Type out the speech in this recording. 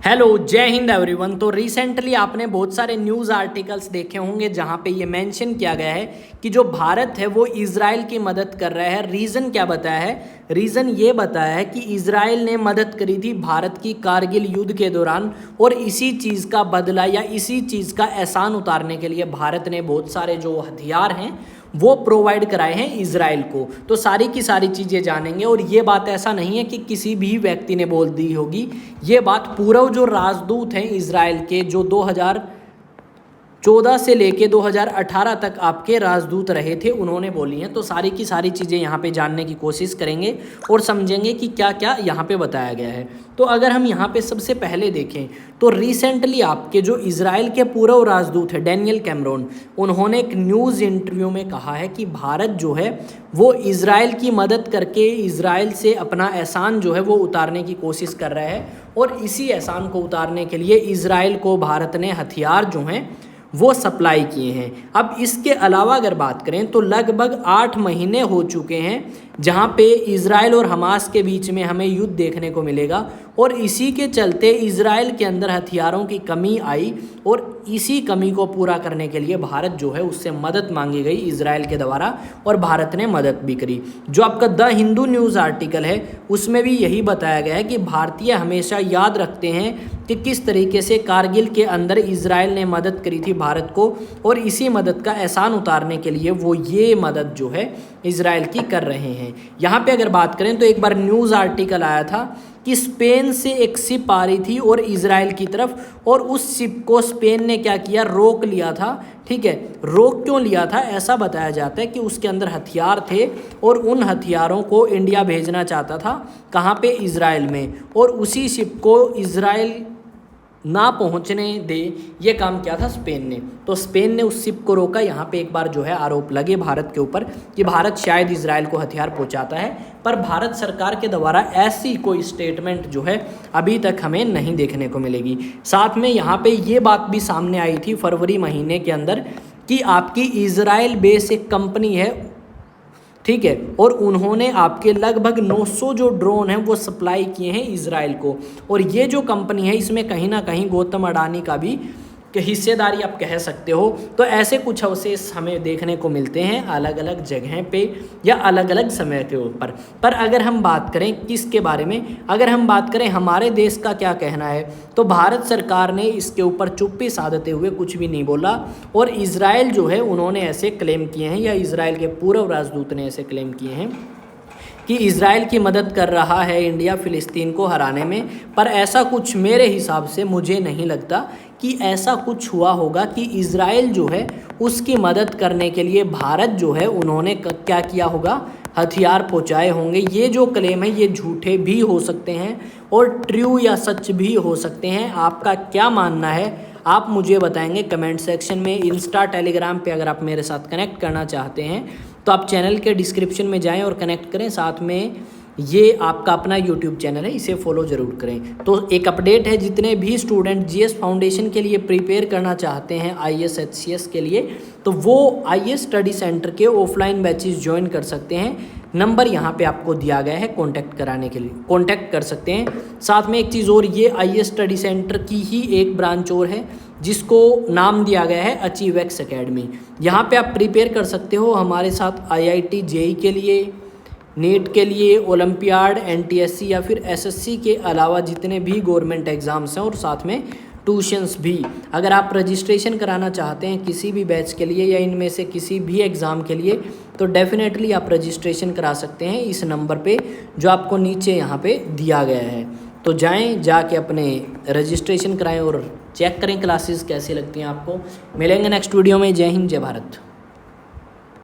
Hello, जय Hind everyone. तो recently आपने बहुत सारे न्यूज़ आर्टिकल्स देखे होंगे जहां पे ये मेंशन किया गया है कि जो भारत है वो इजराइल की मदद कर रहा है। रीज़न क्या बताया है? रीज़न ये बताया है कि इजराइल ने मदद करी थी भारत की कारगिल युद्ध के दौरान, और इसी चीज़ का बदला या इसी चीज़ का एहसान उतारने के लिए भारत ने बहुत सारे जो हथियार हैं वो प्रोवाइड कराए हैं इजराइल को। तो सारी की सारी चीज़ें जानेंगे। और ये बात ऐसा नहीं है कि किसी भी व्यक्ति ने बोल दी होगी, ये बात पूरा जो राजदूत हैं इजराइल के, जो 2014 से लेके 2018 तक आपके राजदूत रहे थे, उन्होंने बोली हैं। तो सारी की सारी चीज़ें यहाँ पे जानने की कोशिश करेंगे और समझेंगे कि क्या क्या यहाँ पे बताया गया है। तो अगर हम यहाँ पे सबसे पहले देखें तो रिसेंटली आपके जो इजराइल के पूर्व राजदूत है डैनियल कैमरून, उन्होंने एक न्यूज़ इंटरव्यू में कहा है कि भारत जो है वो इजराइल की मदद करके इजराइल से अपना एहसान जो है वो उतारने की कोशिश कर रहा है, और इसी एहसान को उतारने के लिए इजराइल को भारत ने हथियार जो हैं वो सप्लाई किए हैं। अब इसके अलावा अगर बात करें तो लगभग 8 महीने हो चुके हैं जहां पे इजराइल और हमास के बीच में हमें युद्ध देखने को मिलेगा, और इसी के चलते इजराइल के अंदर हथियारों की कमी आई, और इसी कमी को पूरा करने के लिए भारत जो है उससे मदद मांगी गई इजराइल के द्वारा, और भारत ने मदद भी करी। जो आपका द हिंदू न्यूज़ आर्टिकल है उसमें भी यही बताया गया है कि भारतीय हमेशा याद रखते हैं कि किस तरीके से कारगिल के अंदर इजराइल ने मदद करी थी भारत को, और इसी मदद का एहसान उतारने के लिए वो ये मदद जो है इजराइल की कर रहे हैं। यहाँ पे अगर बात करें तो एक बार न्यूज़ आर्टिकल आया था कि स्पेन से एक शिप आ रही थी और इजराइल की तरफ, और उस शिप को स्पेन ने क्या किया, रोक लिया था। ठीक है, रोक क्यों लिया था? ऐसा बताया जाता है कि उसके अंदर हथियार थे और उन हथियारों को इंडिया भेजना चाहता था। कहाँ पे? इजराइल में। और उसी शिप को इजराइल ना पहुंचने दे, ये काम किया था स्पेन ने। तो स्पेन ने उस शिप को रोका। यहाँ पे एक बार जो है आरोप लगे भारत के ऊपर कि भारत शायद इजराइल को हथियार पहुंचाता है, पर भारत सरकार के द्वारा ऐसी कोई स्टेटमेंट जो है अभी तक हमें नहीं देखने को मिलेगी। साथ में यहाँ पे ये बात भी सामने आई थी फरवरी महीने के अंदर कि आपकी इजराइल बेस एक कंपनी है, ठीक है, और उन्होंने आपके लगभग 900 जो ड्रोन हैं वो सप्लाई किए हैं इजराइल को। और ये जो कंपनी है इसमें कहीं ना कहीं गौतम अडानी का भी हिस्सेदारी आप कह सकते हो। तो ऐसे कुछ अवशेष हमें देखने को मिलते हैं अलग अलग जगह पे या अलग अलग समय के ऊपर। पर अगर हम बात करें किसके बारे में, अगर हम बात करें हमारे देश का क्या कहना है, तो भारत सरकार ने इसके ऊपर चुप्पी साधते हुए कुछ भी नहीं बोला। और इजराइल जो है उन्होंने ऐसे क्लेम किए हैं, या इजराइल के पूर्व राजदूत ने ऐसे क्लेम किए हैं कि इजराइल की मदद कर रहा है इंडिया फ़िलिस्तीन को हराने में। पर ऐसा कुछ मेरे हिसाब से मुझे नहीं लगता कि ऐसा कुछ हुआ होगा कि इजराइल जो है उसकी मदद करने के लिए भारत जो है उन्होंने क्या किया होगा, हथियार पहुंचाए होंगे। ये जो क्लेम है ये झूठे भी हो सकते हैं और ट्रू या सच भी हो सकते हैं। आपका क्या मानना है आप मुझे बताएंगे कमेंट सेक्शन में। इंस्टा टेलीग्राम पे अगर आप मेरे साथ कनेक्ट करना चाहते हैं तो आप चैनल के डिस्क्रिप्शन में जाएं और कनेक्ट करें। साथ में ये आपका अपना यूट्यूब चैनल है, इसे फॉलो ज़रूर करें। तो एक अपडेट है, जितने भी स्टूडेंट जीएस फाउंडेशन के लिए प्रिपेयर करना चाहते हैं आईएएस एचसीएस के लिए, तो वो आईएएस स्टडी सेंटर के ऑफलाइन बैचेस ज्वाइन कर सकते हैं। नंबर यहाँ पे आपको दिया गया है, कांटेक्ट कराने के लिए कांटेक्ट कर सकते हैं। साथ में एक चीज़ और, ये आईएएस स्टडी सेंटर की ही एक ब्रांच और है जिसको नाम दिया गया है अचीवएक्स एकेडमी। यहाँ पे आप प्रिपेयर कर सकते हो हमारे साथ आईआईटी जेईई के लिए, नीट के लिए, ओलंपियाड, एनटीएससी या फिर एसएससी के अलावा जितने भी गवर्नमेंट एग्ज़ाम्स हैं, और साथ में ट्यूशन्स भी। अगर आप रजिस्ट्रेशन कराना चाहते हैं किसी भी बैच के लिए या इनमें से किसी भी एग्ज़ाम के लिए, तो डेफिनेटली आप रजिस्ट्रेशन करा सकते हैं इस नंबर पे जो आपको नीचे यहाँ पे दिया गया है। तो जाएं, जाके अपने रजिस्ट्रेशन कराएं और चेक करें क्लासेस कैसी लगती हैं आपको। मिलेंगे नेक्स्ट वीडियो में। जय हिंद, जय भारत।